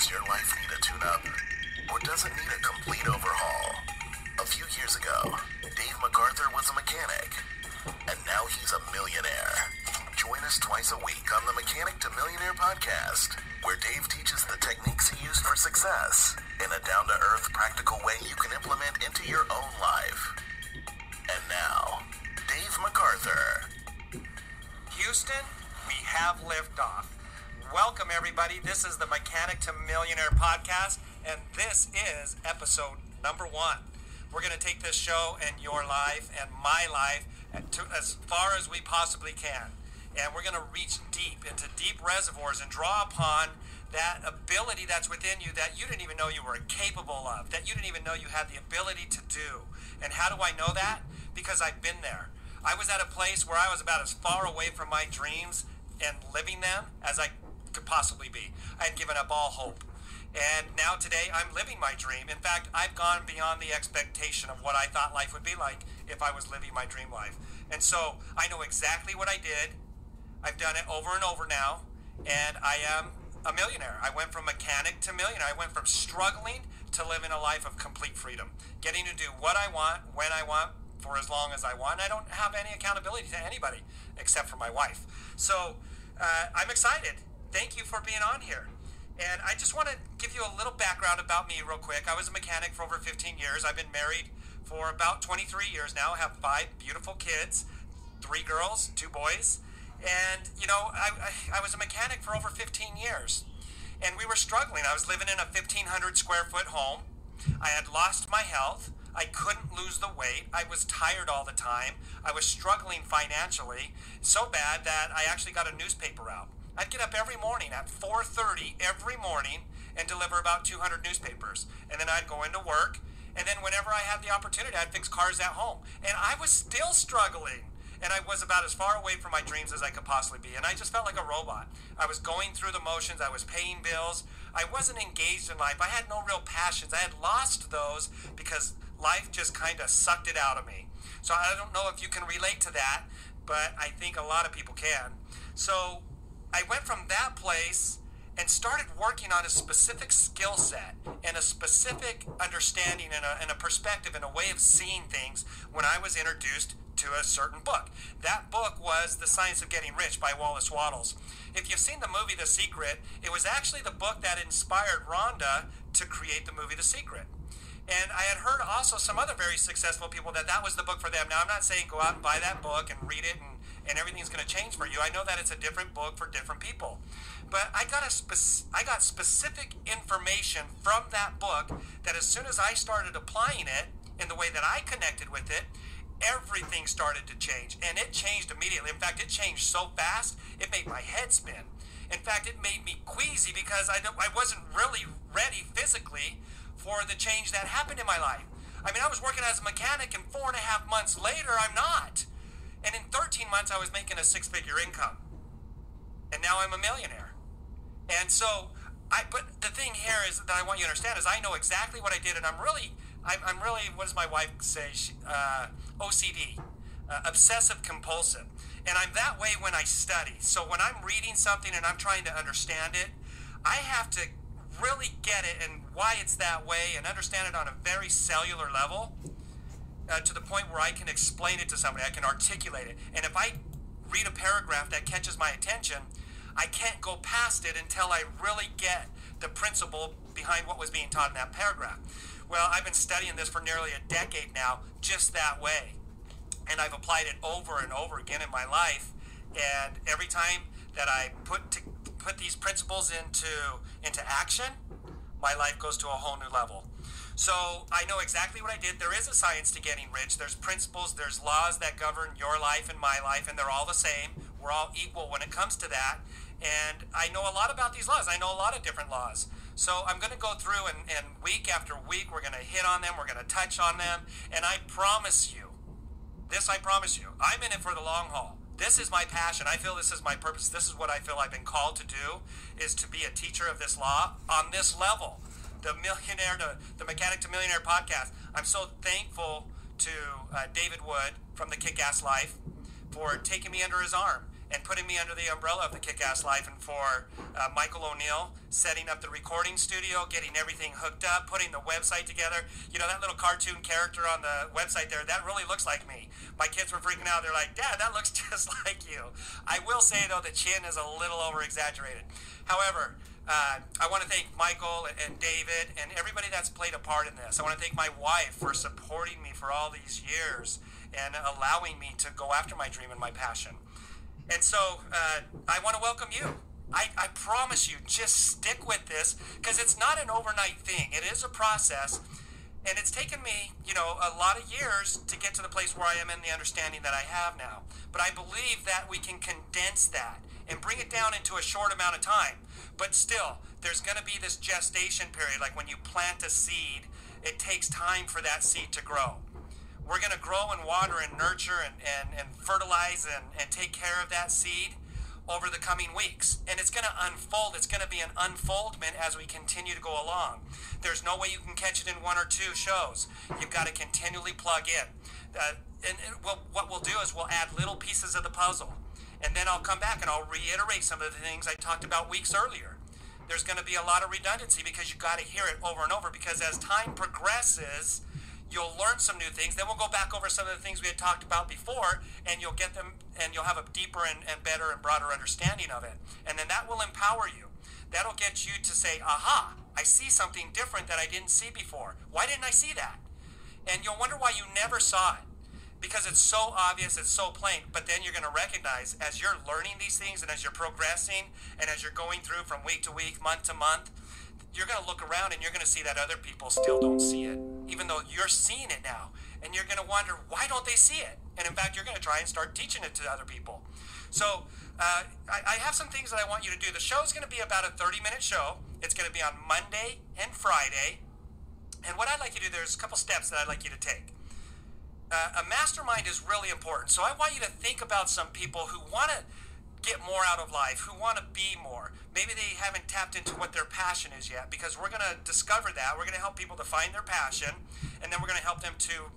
Does your life need a tune-up? Or does it need a complete overhaul? A few years ago, Dave MacArthur was a mechanic, and now he's a millionaire. Join us twice a week on the Mechanic to Millionaire podcast, where Dave teaches the techniques he used for success in a down-to-earth, practical way you can implement into your own life. And now, Dave MacArthur. Houston, we have liftoff. Welcome, everybody. This is the Mechanic to Millionaire podcast, and this is episode number 1. We're going to take this show and your life and my life as far as we possibly can. And we're going to reach deep into deep reservoirs and draw upon that ability that's within you that you didn't even know you were capable of, that you didn't even know you had the ability to do. And how do I know that? Because I've been there. I was at a place where I was about as far away from my dreams and living them as I could possibly be. I had given up all hope. And now today I'm living my dream. In fact, I've gone beyond the expectation of what I thought life would be like if I was living my dream life. And so I know exactly what I did. I've done it over and over now, and I am a millionaire. I went from mechanic to millionaire. I went from struggling to living a life of complete freedom, getting to do what I want, when I want, for as long as I want. I don't have any accountability to anybody except for my wife. So I'm excited. Thank you for being on here. And I just want to give you a little background about me real quick. I was a mechanic for over 15 years. I've been married for about 23 years now. I have 5 beautiful kids, 3 girls, 2 boys. And, you know, I was a mechanic for over 15 years. And we were struggling. I was living in a 1,500 square foot home. I had lost my health. I couldn't lose the weight. I was tired all the time. I was struggling financially so bad that I actually got a newspaper out. I'd get up every morning at 4:30 every morning and deliver about 200 newspapers. And then I'd go into work. And then whenever I had the opportunity, I'd fix cars at home. And I was still struggling. And I was about as far away from my dreams as I could possibly be. And I just felt like a robot. I was going through the motions. I was paying bills. I wasn't engaged in life. I had no real passions. I had lost those because life just kind of sucked it out of me. So I don't know if you can relate to that, but I think a lot of people can. So I went from that place and started working on a specific skill set and a specific understanding and a perspective and a way of seeing things when I was introduced to a certain book. That book was The Science of Getting Rich by Wallace Wattles. If you've seen the movie The Secret, it was actually the book that inspired Rhonda to create the movie The Secret. And I had heard also some other very successful people that was the book for them. Now, I'm not saying go out and buy that book and read it and everything's going to change for you. I know that it's a different book for different people. But I got specific information from that book that as soon as I started applying it in the way that I connected with it, everything started to change. And it changed immediately. In fact, it changed so fast, it made my head spin. In fact, it made me queasy because I wasn't really ready physically for the change that happened in my life. I mean, I was working as a mechanic, and 4.5 months later, I'm not. And in 13 months, I was making a 6-figure income. And now I'm a millionaire. And so, but the thing here is that I want you to understand is I know exactly what I did, and I'm really, what does my wife say? OCD, obsessive compulsive. And I'm that way when I study. So when I'm reading something and I'm trying to understand it, I have to really get it and why it's that way and understand it on a very cellular level to the point where I can explain it to somebody, I can articulate it. And if I read a paragraph that catches my attention, I can't go past it until I really get the principle behind what was being taught in that paragraph. Well, I've been studying this for nearly a decade now, just that way. And I've applied it over and over again in my life. And every time that I put these principles into action, my life goes to a whole new level. So I know exactly what I did. There is a science to getting rich. There's principles, there's laws that govern your life and my life, and they're all the same. We're all equal when it comes to that. And I know a lot about these laws. I know a lot of different laws. So I'm going to go through and week after week, we're going to hit on them. We're going to touch on them. And I promise you, I'm in it for the long haul. This is my passion. I feel this is my purpose. This is what I feel I've been called to do, is to be a teacher of this law on this level. The Mechanic to Millionaire podcast. I'm so thankful to David Wood from the Kick-Ass Life for taking me under his arm and putting me under the umbrella of the Kick-Ass Life, and for Michael O'Neill setting up the recording studio, getting everything hooked up, putting the website together. You know, that little cartoon character on the website there, that really looks like me. My kids were freaking out. They're like, Dad, that looks just like you. I will say, though, the chin is a little over-exaggerated. However, I want to thank Michael and David and everybody that's played a part in this. I want to thank my wife for supporting me for all these years and allowing me to go after my dream and my passion. And so I want to welcome you. I promise you, just stick with this, because it's not an overnight thing. It is a process, and it's taken me, a lot of years to get to the place where I am in the understanding that I have now. But I believe that we can condense that and bring it down into a short amount of time. But still, there's going to be this gestation period. Like when you plant a seed, it takes time for that seed to grow. We're going to grow and water and nurture and fertilize and take care of that seed over the coming weeks. And it's going to unfold. It's going to be an unfoldment as we continue to go along. There's no way you can catch it in one or two shows. You've got to continually plug in. What we'll do is we'll add little pieces of the puzzle. And then I'll come back and I'll reiterate some of the things I talked about weeks earlier. There's going to be a lot of redundancy because you've got to hear it over and over, because as time progresses, you'll learn some new things. Then we'll go back over some of the things we had talked about before, and you'll get them, and you'll have a deeper and better and broader understanding of it. And then that will empower you. That'll get you to say, aha, I see something different that I didn't see before. Why didn't I see that? And you'll wonder why you never saw it, because it's so obvious, it's so plain. But then you're going to recognize, as you're learning these things and as you're progressing and as you're going through from week to week, month to month, you're going to look around and you're going to see that other people still don't see it, even though you're seeing it now. And you're going to wonder, why don't they see it? And in fact, you're going to try and start teaching it to other people. So I have some things that I want you to do. The show is going to be about a 30-minute show. It's going to be on Monday and Friday. And what I'd like you to do, there's a couple steps that I'd like you to take. A mastermind is really important. So I want you to think about some people who want to get more out of life, who want to be more. Maybe they haven't tapped into what their passion is yet, because we're going to discover that. We're going to help people to find their passion, and then we're going to help them to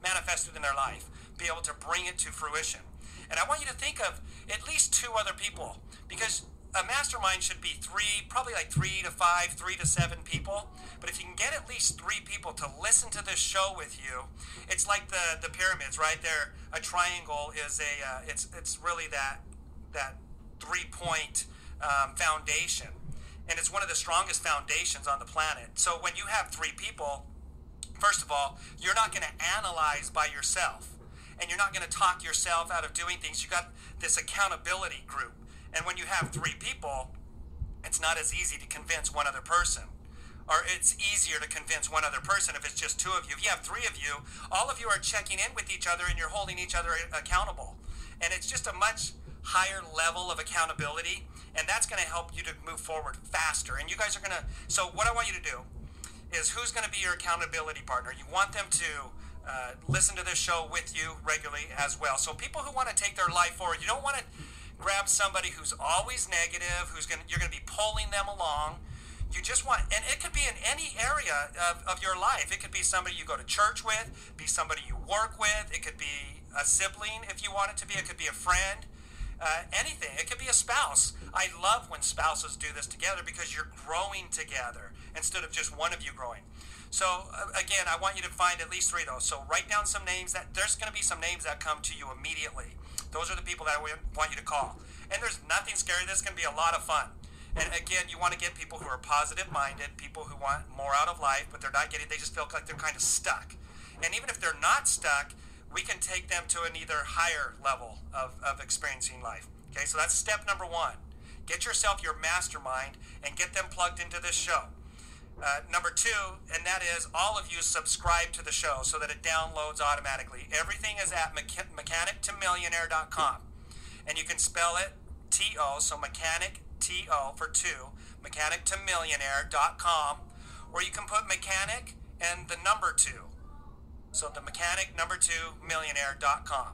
manifest it in their life, be able to bring it to fruition. And I want you to think of at least 2 other people, because a mastermind should be 3, probably like 3 to 5, 3 to 7 people. But if you can get at least 3 people to listen to this show with you, it's like the pyramids, right? There, a triangle is it's really that 3-point foundation, and it's one of the strongest foundations on the planet. So when you have 3 people, first of all, you're not going to analyze by yourself, and you're not going to talk yourself out of doing things. You got this accountability group. And when you have 3 people, it's not as easy to convince one other person. Or it's easier to convince one other person if it's just 2 of you. If you have 3 of you, all of you are checking in with each other and you're holding each other accountable. And it's just a much higher level of accountability, and that's going to help you to move forward faster. And you guys are going to, so what I want you to do is, who's going to be your accountability partner? You want them to listen to this show with you regularly as well. So people who want to take their life forward, you don't want to grab somebody who's always negative, you're going to be pulling them along. You just want, and it could be in any area of your life. It could be somebody you go to church with, be somebody you work with. It could be a sibling if you want it to be. It could be a friend. Anything. It could be a spouse. I love when spouses do this together, because you're growing together instead of just one of you growing. So again, I want you to find at least 3 of those. So write down some names. There's going to be some names that come to you immediately. Those are the people that I want you to call. And there's nothing scary. This is going to be a lot of fun. And again, you want to get people who are positive-minded, people who want more out of life, but they're not getting, they just feel like they're kind of stuck. And even if they're not stuck, we can take them to an either higher level of experiencing life. Okay, so that's step number 1. Get yourself your mastermind and get them plugged into this show. Number 2, and that is, all of you subscribe to the show so that it downloads automatically. Everything is at mechanictomillionaire.com. And you can spell it T-O, so mechanic, T-O for 2, mechanictomillionaire.com, or you can put mechanic and the number 2. So the mechanic, number 2, millionaire.com.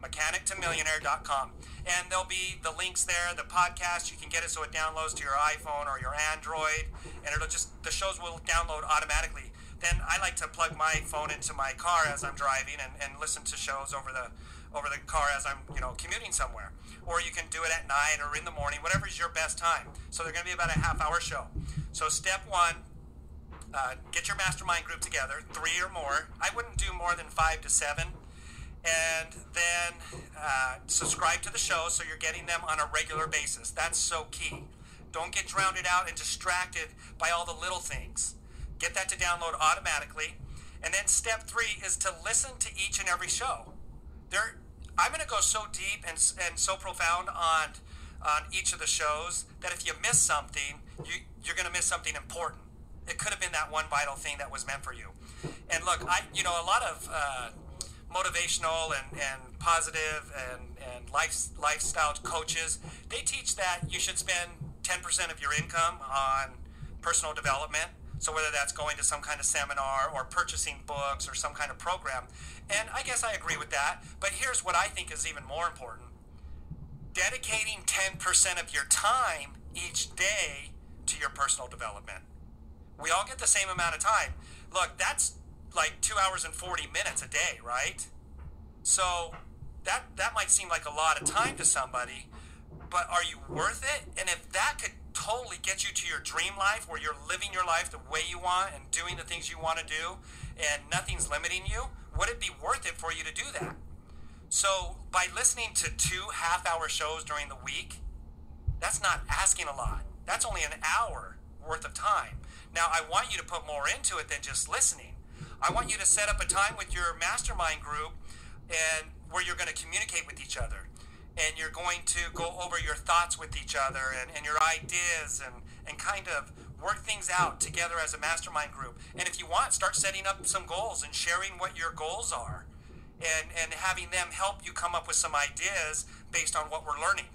mechanictomillionaire.com. And there'll be the links there, the podcast. You can get it so it downloads to your iPhone or your Android, and the shows will download automatically. Then I like to plug my phone into my car as I'm driving and listen to shows over over the car as I'm, commuting somewhere. Or you can do it at night or in the morning, whatever is your best time. So they're going to be about a half-hour show. So step one, get your mastermind group together, 3 or more. I wouldn't do more than 5 to 7. And then subscribe to the show so you're getting them on a regular basis. That's so key. Don't get drowned out and distracted by all the little things. Get that to download automatically. And then step 3 is to listen to each and every show. I'm going to go so deep and so profound on each of the shows that if you miss something, you're going to miss something important. It could have been that one vital thing that was meant for you. And look, a lot of motivational and positive and lifestyle coaches, they teach that you should spend 10% of your income on personal development. So whether that's going to some kind of seminar or purchasing books or some kind of program. And I guess I agree with that. But here's what I think is even more important. Dedicating 10% of your time each day to your personal development. We all get the same amount of time. Look, that's like 2 hours and 40 minutes a day, right? So that might seem like a lot of time to somebody, but are you worth it? And if that could totally get you to your dream life where you're living your life the way you want and doing the things you want to do and nothing's limiting you, would it be worth it for you to do that? So by listening to 2 half-hour shows during the week, that's not asking a lot. That's only an hour worth of time. Now, I want you to put more into it than just listening. I want you to set up a time with your mastermind group and where you're going to communicate with each other. And you're going to go over your thoughts with each other and your ideas and kind of work things out together as a mastermind group. And if you want, start setting up some goals and sharing what your goals are and having them help you come up with some ideas based on what we're learning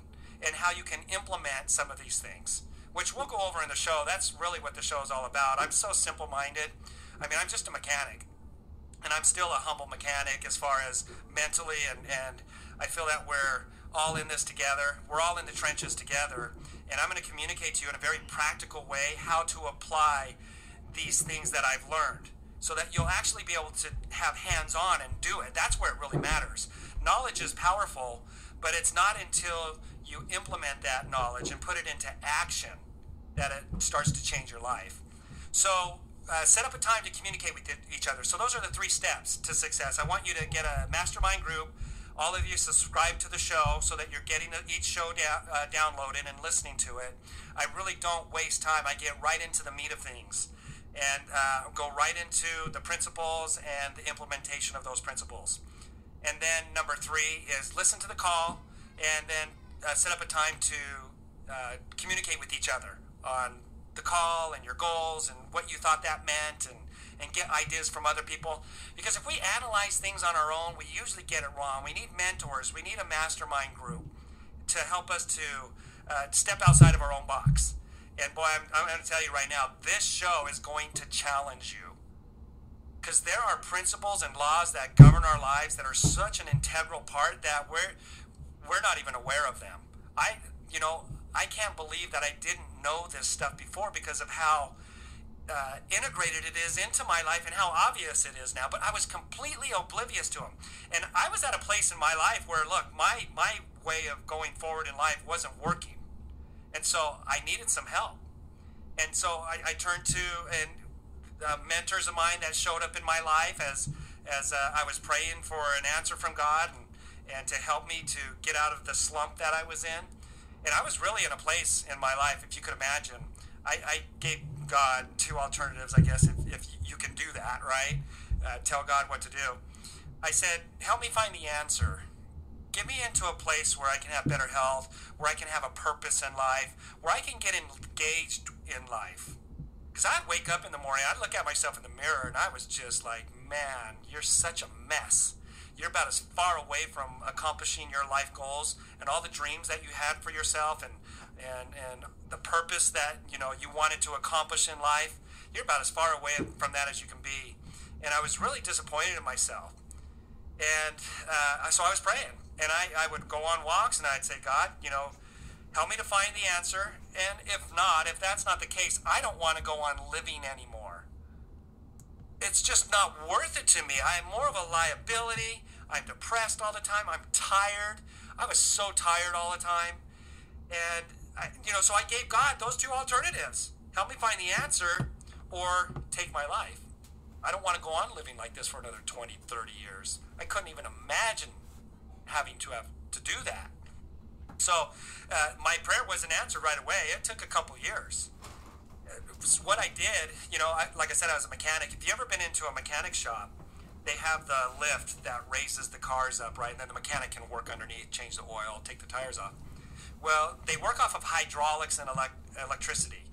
and how you can implement some of these things, which we'll go over in the show. That's really what the show is all about. I'm so simple-minded. I mean, I'm just a mechanic. And I'm still a humble mechanic as far as mentally, and I feel that we're all in this together. We're all in the trenches together. And I'm going to communicate to you in a very practical way how to apply these things that I've learned so that you'll actually be able to have hands-on and do it. That's where it really matters. Knowledge is powerful, but it's not until you implement that knowledge and put it into action that it starts to change your life. So set up a time to communicate with each other. So those are the 3 steps to success. I want you to get a mastermind group. All of you subscribe to the show so that you're getting each show downloaded and listening to it. I really don't waste time. I get right into the meat of things and go right into the principles and the implementation of those principles. And then number 3 is listen to the call and then set up a time to communicate with each other on the call and your goals and what you thought that meant and get ideas from other people. Because if we analyze things on our own, we usually get it wrong. We need mentors. We need a mastermind group to help us to step outside of our own box. And boy, I'm going to tell you right now, this show is going to challenge you. Because there are principles and laws that govern our lives that are such an integral part that we're not even aware of them. I can't believe that I didn't know this stuff before because of how integrated it is into my life and how obvious it is now. But I was completely oblivious to them. And I was at a place in my life where, look, my way of going forward in life wasn't working. And so I needed some help. And so I turned to mentors of mine that showed up in my life as I was praying for an answer from God and to help me to get out of the slump that I was in. And I was really in a place in my life, if you could imagine, I gave God 2 alternatives, I guess, if you can do that, right? Tell God what to do. I said, help me find the answer. Get me into a place where I can have better health, where I can have a purpose in life, where I can get engaged in life. Because I'd wake up in the morning, I'd look at myself in the mirror, and I was just like, man, you're such a mess. You're about as far away from accomplishing your life goals and all the dreams that you had for yourself and the purpose that you wanted to accomplish in life. You're about as far away from that as you can be. And I was really disappointed in myself. And so I was praying. And I would go on walks and I'd say, God, help me to find the answer. And if that's not the case, I don't want to go on living anymore. It's just not worth it to me. I am more of a liability. I'm depressed all the time. I'm tired. I was so tired all the time. And, so I gave God those two alternatives. Help me find the answer or take my life. I don't want to go on living like this for another 20, 30 years. I couldn't even imagine having to do that. So my prayer wasn't answered right away. It took a couple years. What I did, like I said, I was a mechanic. If you ever been into a mechanic shop, they have the lift that raises the cars up, right? And then the mechanic can work underneath, change the oil, take the tires off. Well, they work off of hydraulics and electricity.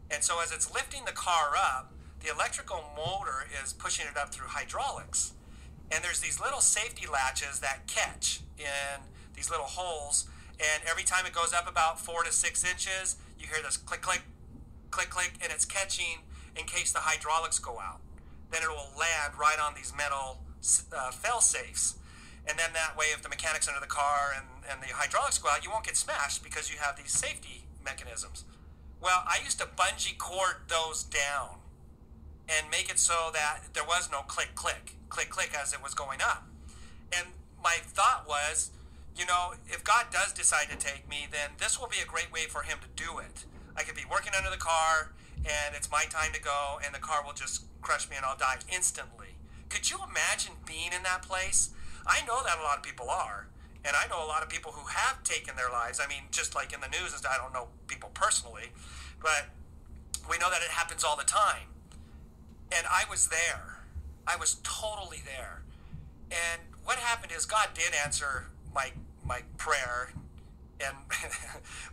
And so as it's lifting the car up, the electrical motor is pushing it up through hydraulics. And there's these little safety latches that catch in these little holes. And every time it goes up about 4 to 6 inches, you hear this click, click, click, click, and it's catching in case the hydraulics go out. Then it will land right on these metal fail safes. And then that way, if the mechanic's under the car and the hydraulics go out, you won't get smashed because you have these safety mechanisms. Well, I used to bungee cord those down and make it so that there was no click, click, click, click as it was going up. And my thought was, if God does decide to take me, then this will be a great way for him to do it. I could be working under the car, and it's my time to go, and the car will just crush me and I'll die instantly. Could you imagine being in that place? I know that a lot of people are, and I know a lot of people who have taken their lives. I mean, just like in the news, I don't know people personally, but we know that it happens all the time. And I was there. I was totally there. And what happened is God did answer my prayer and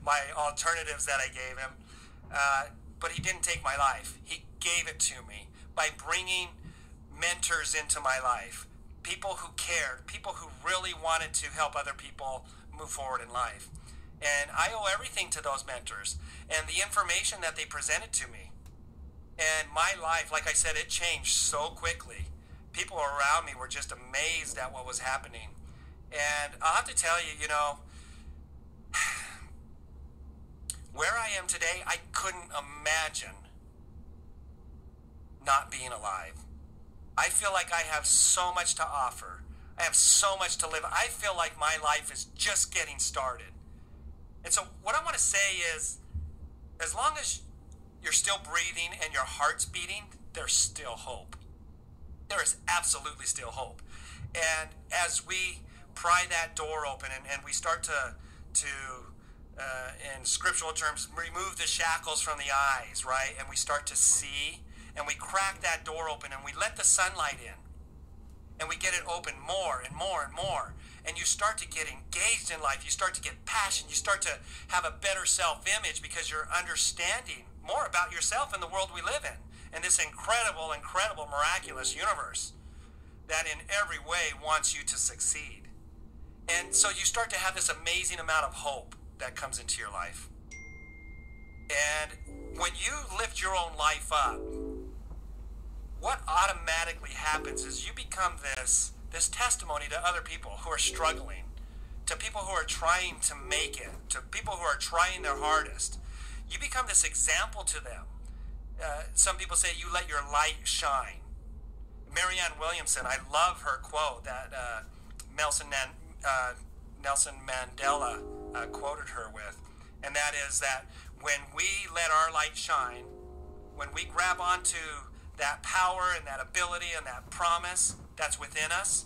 my alternatives that I gave him, but he didn't take my life. He gave it to me by bringing mentors into my life, people who cared, people who really wanted to help other people move forward in life. And I owe everything to those mentors and the information that they presented to me. And my life, like I said, it changed so quickly. People around me were just amazed at what was happening. And I'll have to tell you, where I am today, I couldn't imagine not being alive. I feel like I have so much to offer. I have so much to live. I feel like my life is just getting started. And so what I want to say is, as long as you're still breathing and your heart's beating, there's still hope. There is absolutely still hope. And as we pry that door open and we start to in scriptural terms, remove the shackles from the eyes, right? And we start to see, and we crack that door open and we let the sunlight in. And we get it open more and more and more. And you start to get engaged in life. You start to get passion. You start to have a better self-image because you're understanding more about yourself and the world we live in this incredible, incredible, miraculous universe that in every way wants you to succeed. And so you start to have this amazing amount of hope that comes into your life. And when you lift your own life up, what automatically happens is you become this testimony to other people who are struggling, to people who are trying to make it, to people who are trying their hardest. You become this example to them. Some people say you let your light shine. Marianne Williamson, I love her quote that Nelson Mandela quoted her with, and that is that when we let our light shine, when we grab onto that power and that ability and that promise that's within us,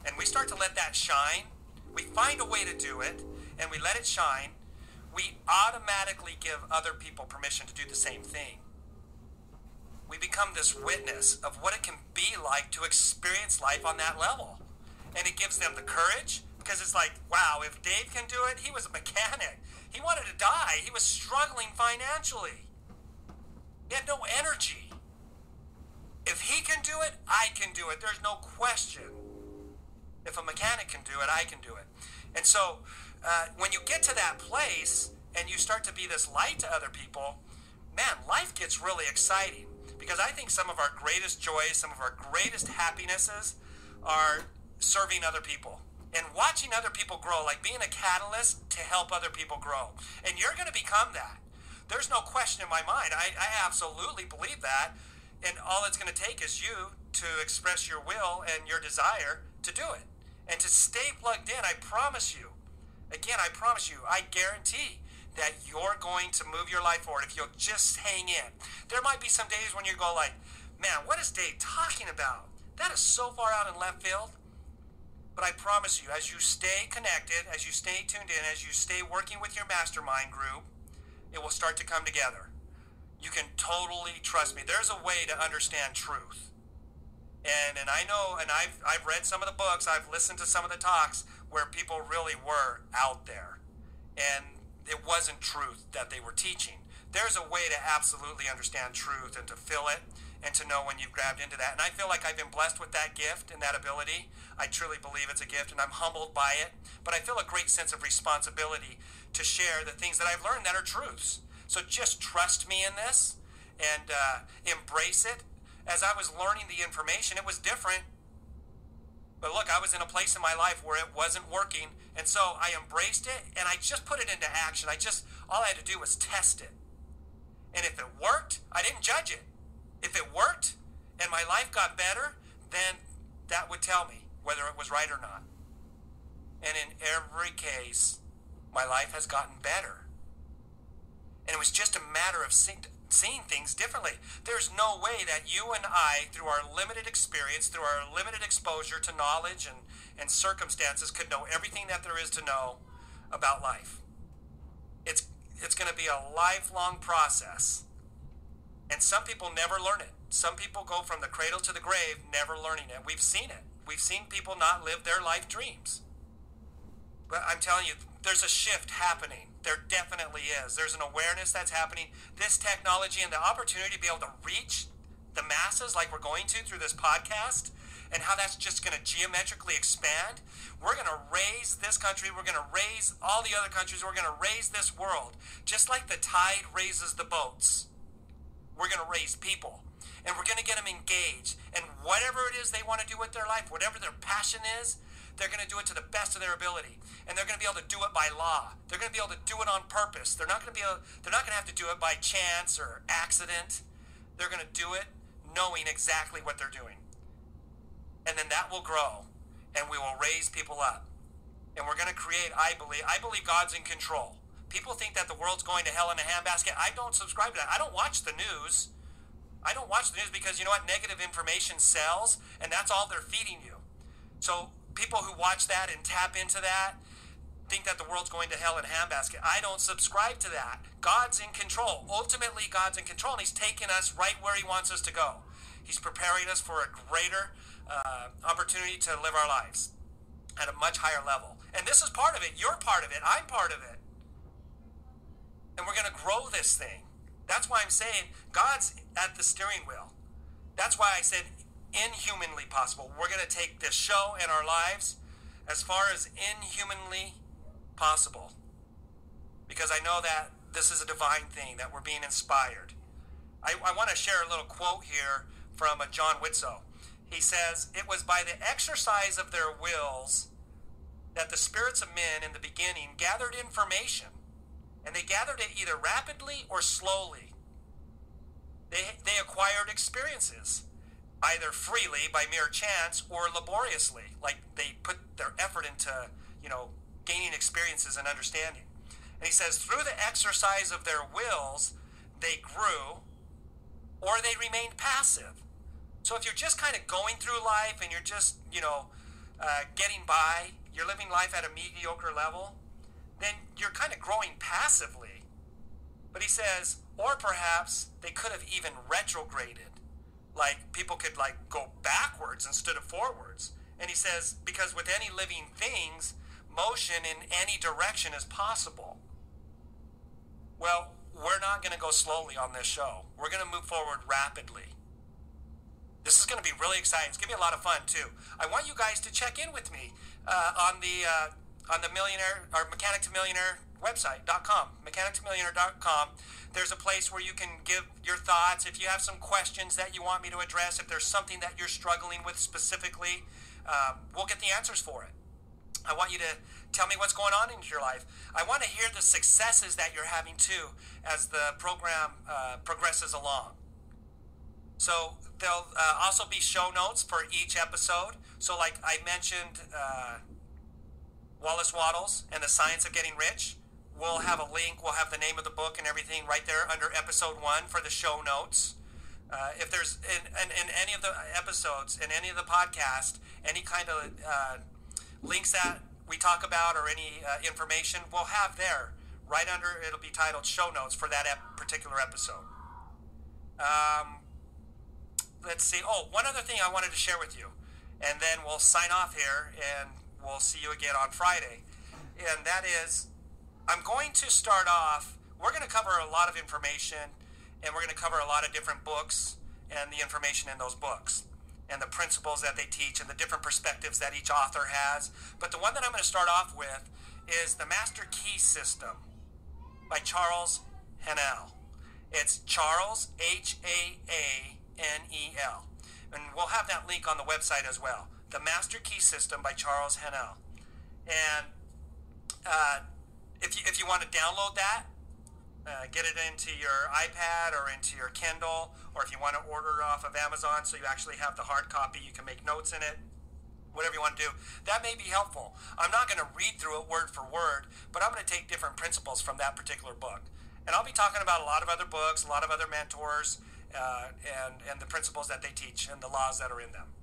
and we start to let that shine, we find a way to do it, and we let it shine, we automatically give other people permission to do the same thing. We become this witness of what it can be like to experience life on that level. And it gives them the courage, because it's like, wow, if Dave can do it, he was a mechanic. He wanted to die. He was struggling financially. He had no energy. If he can do it, I can do it. There's no question. If a mechanic can do it, I can do it. And so when you get to that place and you start to be this light to other people, man, life gets really exciting. Because I think some of our greatest joys, some of our greatest happinesses are serving other people and watching other people grow, like being a catalyst to help other people grow. And you're going to become that. There's no question in my mind. I absolutely believe that. And all it's going to take is you to express your will and your desire to do it. And to stay plugged in, I promise you, again, I promise you, I guarantee that you're going to move your life forward if you'll just hang in. There might be some days when you go like, man, what is Dave talking about? That is so far out in left field. But I promise you, as you stay connected, as you stay tuned in, as you stay working with your mastermind group, it will start to come together. You can totally trust me. There's a way to understand truth. And I know, and I've read some of the books, I've listened to some of the talks where people really were out there. And it wasn't truth that they were teaching. There's a way to absolutely understand truth and to feel it and to know when you've grabbed into that. And I feel like I've been blessed with that gift and that ability. I truly believe it's a gift, and I'm humbled by it. But I feel a great sense of responsibility to share the things that I've learned that are truths. So just trust me in this and embrace it. As I was learning the information, it was different. But look, I was in a place in my life where it wasn't working, and so I embraced it, and I just put it into action. All I had to do was test it. And if it worked, I didn't judge it. If it worked and my life got better, then that would tell me whether it was right or not. And in every case, my life has gotten better. And it was just a matter of seeing things differently. There's no way that you and I, through our limited experience, through our limited exposure to knowledge and circumstances, could know everything that there is to know about life. It's going to be a lifelong process. And some people never learn it. Some people go from the cradle to the grave never learning it. We've seen it. We've seen people not live their life dreams. But I'm telling you, there's a shift happening. There definitely is. There's an awareness that's happening. This technology and the opportunity to be able to reach the masses like we're going to through this podcast, and how that's just going to geometrically expand. We're going to raise this country. We're going to raise all the other countries. We're going to raise this world. Just like the tide raises the boats, we're going to raise people. And we're going to get them engaged. And whatever it is they want to do with their life, whatever their passion is, they're going to do it to the best of their ability. And they're going to be able to do it by law. They're going to be able to do it on purpose. They're not going to have to do it by chance or accident. They're going to do it knowing exactly what they're doing. And then that will grow, and we will raise people up. And we're going to create, I believe God's in control. People think that the world's going to hell in a handbasket. I don't subscribe to that. I don't watch the news. I don't watch the news because, you know what, negative information sells, and that's all they're feeding you. So people who watch that and tap into that think that the world's going to hell in a handbasket. I don't subscribe to that. God's in control. Ultimately, God's in control, and he's taking us right where he wants us to go. He's preparing us for a greater opportunity to live our lives at a much higher level. And this is part of it. You're part of it. I'm part of it. And we're going to grow this thing. That's why I'm saying God's at the steering wheel. That's why I said inhumanly possible. We're going to take this show and our lives as far as inhumanly possible. Because I know that this is a divine thing, that we're being inspired. I want to share a little quote here from John Whitsoe. He says, "It was by the exercise of their wills that the spirits of men in the beginning gathered information, and they gathered it either rapidly or slowly. They acquired experiences, either freely by mere chance or laboriously, like they put their effort into, gaining experiences and understanding." And he says, through the exercise of their wills, they grew, or they remained passive. So if you're just kind of going through life and you're just, getting by, you're living life at a mediocre level, then you're kind of growing passively. But he says, or perhaps they could have even retrograded. Like people could go backwards instead of forwards. And he says, because with any living things, motion in any direction is possible. Well, we're not going to go slowly on this show. We're going to move forward rapidly. This is going to be really exciting. It's going to be a lot of fun too. I want you guys to check in with me on the Millionaire or Mechanic to Millionaire website.com, mechanic2millionaire.com. There's a place where you can give your thoughts. If you have some questions that you want me to address, if there's something that you're struggling with specifically, we'll get the answers for it. I want you to tell me what's going on in your life. I want to hear the successes that you're having too as the program progresses along. So there'll also be show notes for each episode. So like I mentioned Wallace Waddles and the Science of Getting Rich. We'll have a link. We'll have the name of the book and everything right there under episode 1 for the show notes. If there's in any of the episodes, in any of the podcast, any kind of links that we talk about or any information, we'll have there right under. It'll be titled show notes for that particular episode. Let's see. Oh, one other thing I wanted to share with you, and then we'll sign off here, and we'll see you again on Friday. And that is, I'm going to start off, we're going to cover a lot of information, and we're going to cover a lot of different books and the information in those books and the principles that they teach and the different perspectives that each author has. But the one that I'm going to start off with is the Master Key System by Charles Haanel. It's Charles, Haanel. And we'll have that link on the website as well. The Master Key System by Charles Haanel. And if you want to download that, get it into your iPad or into your Kindle, or if you want to order it off of Amazon so you actually have the hard copy, you can make notes in it, whatever you want to do. That may be helpful. I'm not going to read through it word for word, but I'm going to take different principles from that particular book. And I'll be talking about a lot of other books, a lot of other mentors, and the principles that they teach and the laws that are in them.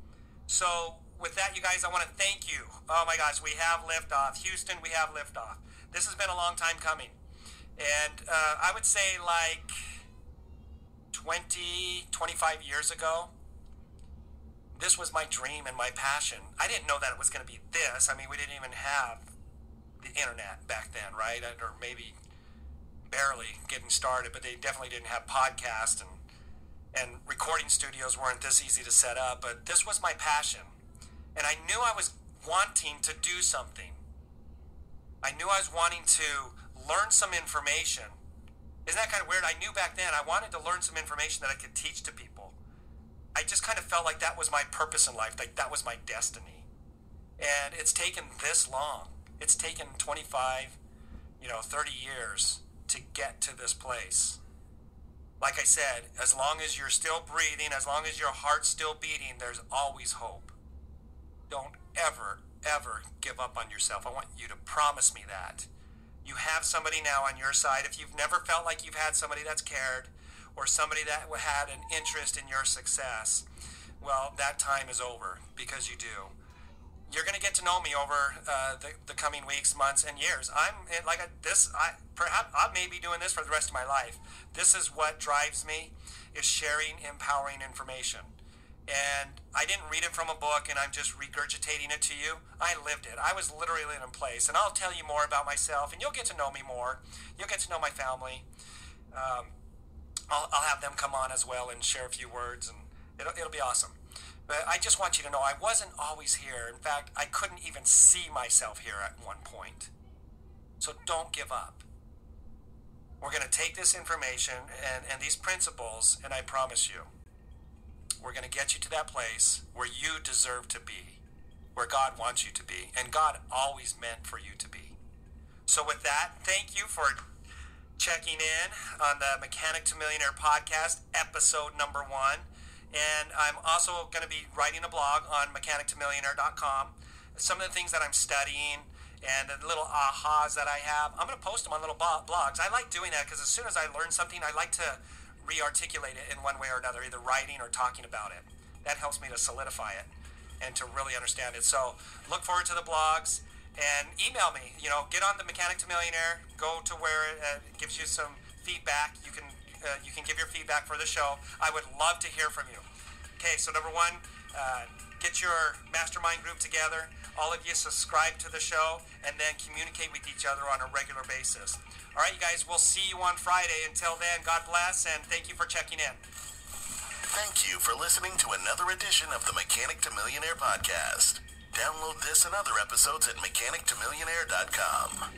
So with that, you guys, I want to thank you. Oh my gosh, we have liftoff. Houston, we have liftoff. This has been a long time coming. And I would say like 20, 25 years ago, this was my dream and my passion. I didn't know that it was going to be this. I mean, we didn't even have the internet back then, right? Or maybe barely getting started, but they definitely didn't have podcasts, and recording studios weren't this easy to set up. But this was my passion. And I knew I was wanting to do something. I knew I was wanting to learn some information. Isn't that kind of weird? I knew back then I wanted to learn some information that I could teach to people. I just kind of felt like that was my purpose in life, like that was my destiny. And it's taken this long. It's taken 25, 30 years to get to this place. Like I said, as long as you're still breathing, as long as your heart's still beating, there's always hope. Don't ever, ever give up on yourself. I want you to promise me that. You have somebody now on your side. If you've never felt like you've had somebody that's cared or somebody that had an interest in your success, well, that time is over, because you do. You're going to get to know me over the coming weeks, months, and years. I may be doing this for the rest of my life. This is what drives me, is sharing empowering information. And I didn't read it from a book and I'm just regurgitating it to you. I lived it. I was literally in place. And I'll tell you more about myself, and you'll get to know me more. You'll get to know my family. I'll have them come on as well and share a few words, and it'll be awesome. But I just want you to know I wasn't always here. In fact, I couldn't even see myself here at one point. So don't give up. We're going to take this information and these principles, and I promise you, we're going to get you to that place where you deserve to be, where God wants you to be, and God always meant for you to be. So with that, thank you for checking in on the Mechanic to Millionaire podcast, episode number 1. And I'm also going to be writing a blog on mechanictomillionaire.com. Some of the things that I'm studying and the little ahas that I have, I'm going to post them on little blogs. I like doing that because as soon as I learn something, I like to re-articulate it in one way or another, either writing or talking about it. That helps me to solidify it and to really understand it. So look forward to the blogs and email me. Get on the Mechanic to Millionaire. Go to where it gives you some feedback. You can give your feedback for the show. I would love to hear from you. Okay, so number 1, get your mastermind group together. All of you subscribe to the show and then communicate with each other on a regular basis. All right, you guys, we'll see you on Friday. Until then, God bless, and thank you for checking in. Thank you for listening to another edition of the Mechanic to Millionaire podcast. Download this and other episodes at mechanictomillionaire.com.